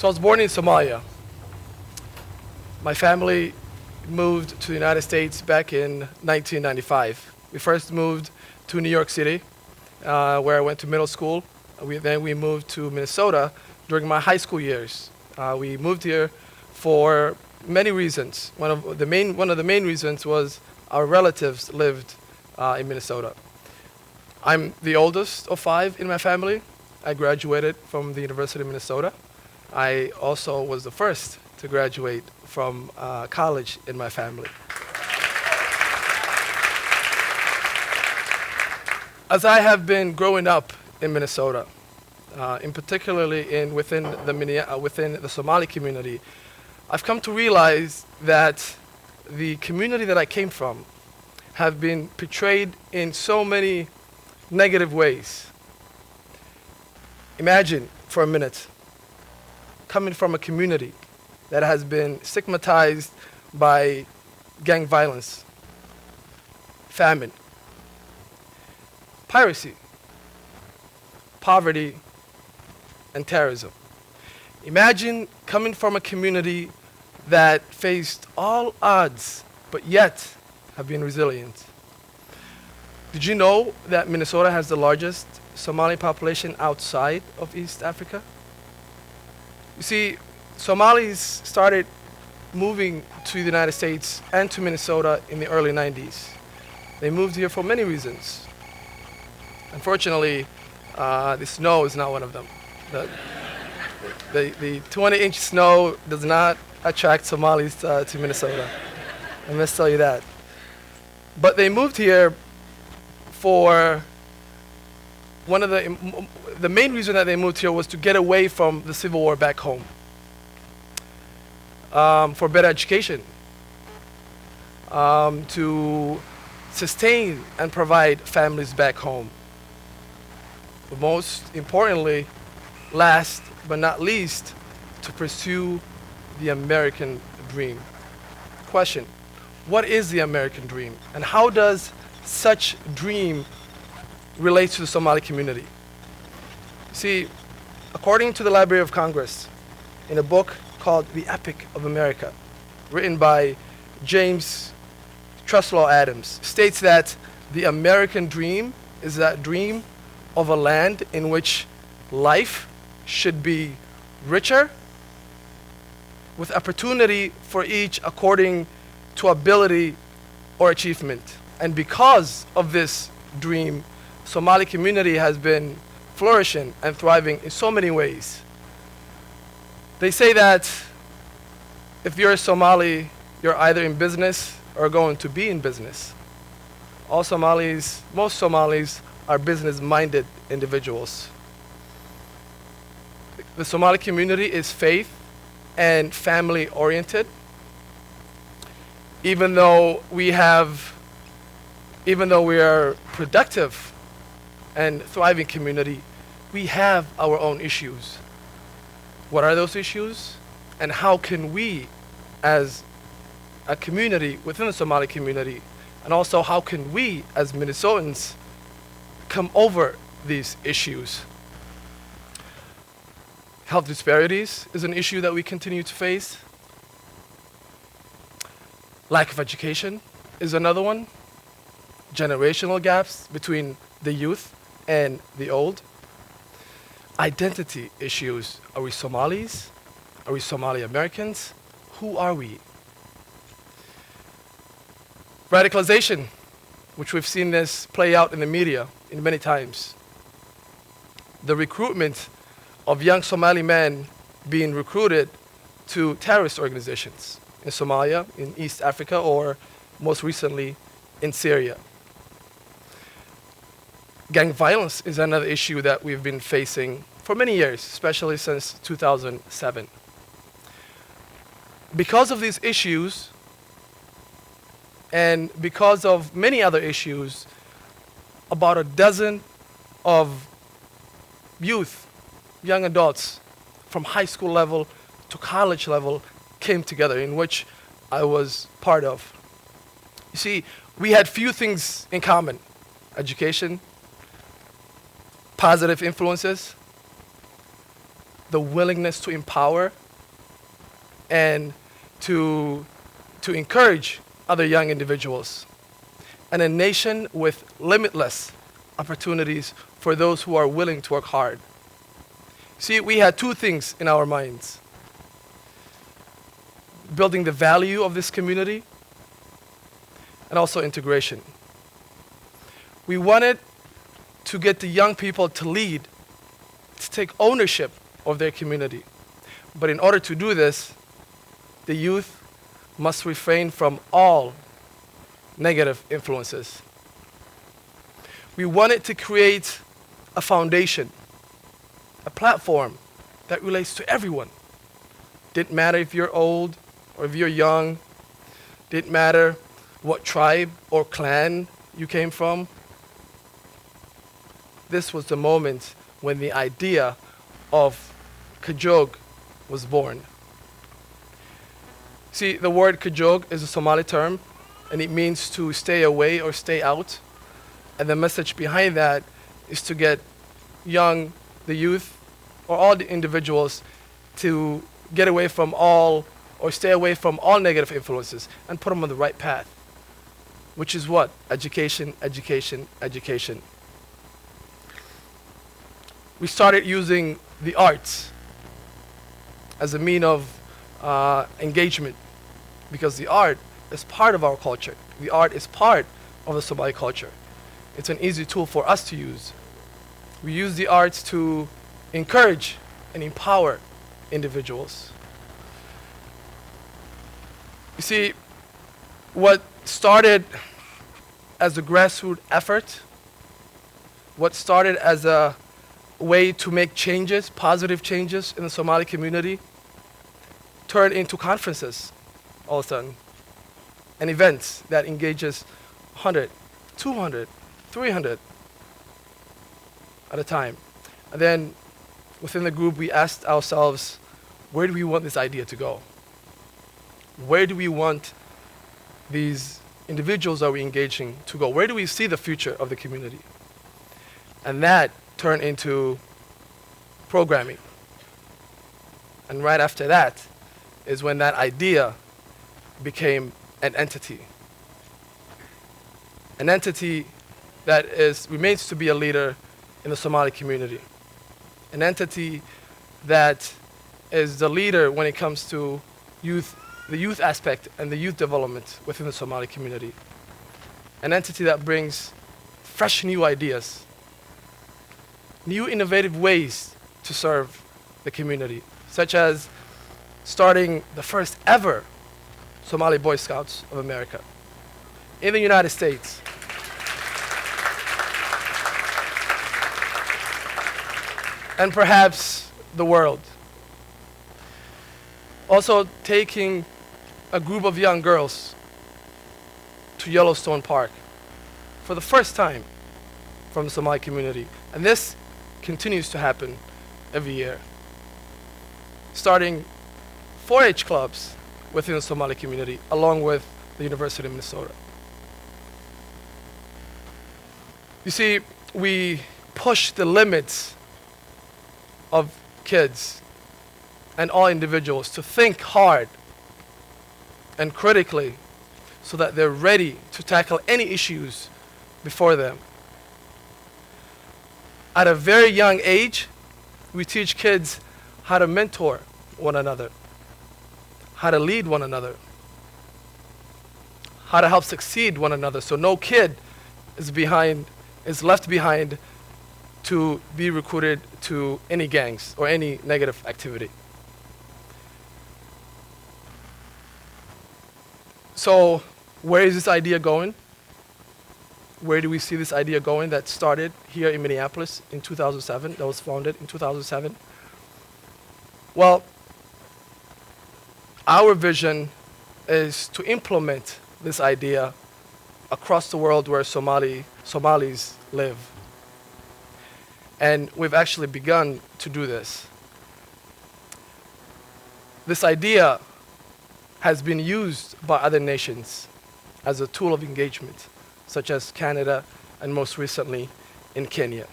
So I was born in Somalia. My family moved to the United States back in 1995. We first moved to New York City, where I went to middle school. Then we moved to Minnesota during my high school years. We moved here for many reasons. One of the main reasons was our relatives lived in Minnesota. I'm the oldest of five in my family. I graduated from the University of Minnesota. I also was the first to graduate from college in my family. As I have been growing up in Minnesota, in particularly within the Somali community, I've come to realize that the community that I came from have been portrayed in so many negative ways. Imagine for a minute coming from a community that has been stigmatized by gang violence, famine, piracy, poverty, and terrorism. Imagine coming from a community that faced all odds, but yet have been resilient. Did you know that Minnesota has the largest Somali population outside of East Africa? You see, Somalis started moving to the United States and to Minnesota in the early 90s. They moved here for many reasons. Unfortunately, the snow is not one of them. The 20-inch snow does not attract Somalis to Minnesota. I must tell you that. But they moved here for the main reason that they moved here was to get away from the civil war back home, for better education, to sustain and provide families back home. But most importantly, last but not least, to pursue the American dream. Question: what is the American dream, and how does such dream relate to the Somali community? See, according to the Library of Congress, in a book called The Epic of America, written by James Truslaw Adams, states that the American dream is that dream of a land in which life should be richer, with opportunity for each according to ability or achievement. And because of this dream, Somali community has been flourishing and thriving in so many ways. They say that if you're a Somali, you're either in business or going to be in business. Most Somalis are business-minded individuals. The Somali community is faith and family-oriented. Even though we are productive and thriving community, we have our own issues. What are those issues? And how can we, as a community within the Somali community, and also how can we, as Minnesotans, come over these issues? Health disparities is an issue that we continue to face. Lack of education is another one. Generational gaps between the youth and the old. Identity issues. Are we Somalis? Are we Somali Americans? Who are we? Radicalization, which we've seen this play out in the media in many times. The recruitment of young Somali men being recruited to terrorist organizations in Somalia, in East Africa, or most recently in Syria. Gang violence is another issue that we've been facing for many years, especially since 2007. Because of these issues, and because of many other issues, about a dozen of youth, young adults, from high school level to college level came together, in which I was part of. You see, we had few things in common: education, positive influences, the willingness to empower and to encourage other young individuals, and a nation with limitless opportunities for those who are willing to work hard. See, we had two things in our minds: building the value of this community and also integration. We wanted to get the young people to lead, to take ownership of their community. But in order to do this, the youth must refrain from all negative influences. We wanted to create a foundation, a platform that relates to everyone. Didn't matter if you're old or if you're young, didn't matter what tribe or clan you came from. This was the moment when the idea of Kajog was born. See, the word Kajog is a Somali term, and it means to stay away or stay out. And the message behind that is to get the youth, or all the individuals to get away from all, or stay away from all negative influences and put them on the right path, which is what? Education, education, education. We started using the arts as a mean of engagement, because the art is part of our culture. The art is part of the Somali culture. It's an easy tool for us to use. We use the arts to encourage and empower individuals. You see, what started as a grassroots effort, what started as a way to make changes, positive changes in the Somali community, turned into conferences all of a sudden, and events that engages 100, 200, 300 at a time. And then within the group, we asked ourselves, where do we want this idea to go? Where do we want these individuals that we're engaging to go? Where do we see the future of the community? And that turned into programming. And right after that is when that idea became an entity. An entity that remains to be a leader in the Somali community. An entity that is the leader when it comes to the youth aspect and the youth development within the Somali community. An entity that brings fresh new ideas, new innovative ways to serve the community, such as starting the first ever Somali Boy Scouts of America in the United States. And perhaps the world. Also taking a group of young girls to Yellowstone Park for the first time from the Somali community. And this continues to happen every year. Starting 4-H clubs within the Somali community, along with the University of Minnesota. You see, we push the limits of kids and all individuals to think hard and critically so that they're ready to tackle any issues before them. At a very young age, we teach kids how to mentor one another, how to lead one another, how to help succeed one another, so no kid is left behind to be recruited to any gangs or any negative activity. So where is this idea going? Where do we see this idea going that started here in Minneapolis in 2007, that was founded in 2007? Well, our vision is to implement this idea across the world where Somalis live. And we've actually begun to do this. This idea has been used by other nations as a tool of engagement, such as Canada and most recently in Kenya.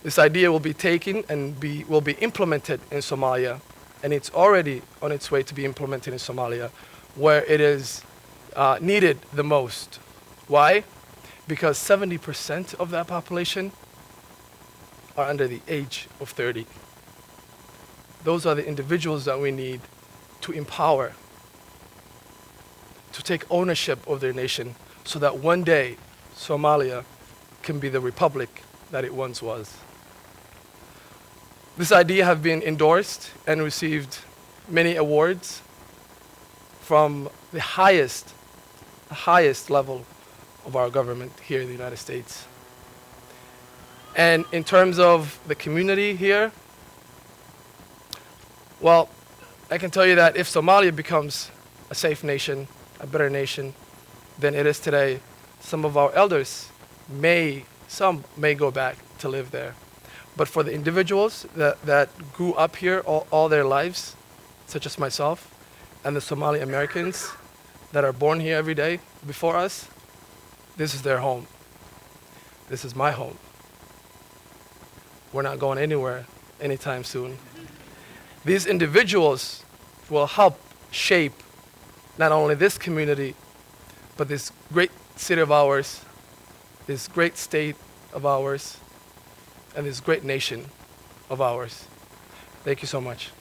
This idea will be taken and will be implemented in Somalia, and it's already on its way to be implemented in Somalia, where it is needed the most. Why? Because 70% of that population are under the age of 30. Those are the individuals that we need to empower, to take ownership of their nation, so that one day Somalia can be the republic that it once was. This idea has been endorsed and received many awards from the highest level of our government here in the United States. And in terms of the community here, well, I can tell you that if Somalia becomes a safe nation, a better nation than it is today, some of our elders some may go back to live there. But for the individuals that grew up here all their lives, such as myself, and the Somali Americans that are born here every day before us, this is their home. This is my home. We're not going anywhere anytime soon. These individuals will help shape not only this community, but this great city of ours, this great state of ours, and this great nation of ours. Thank you so much.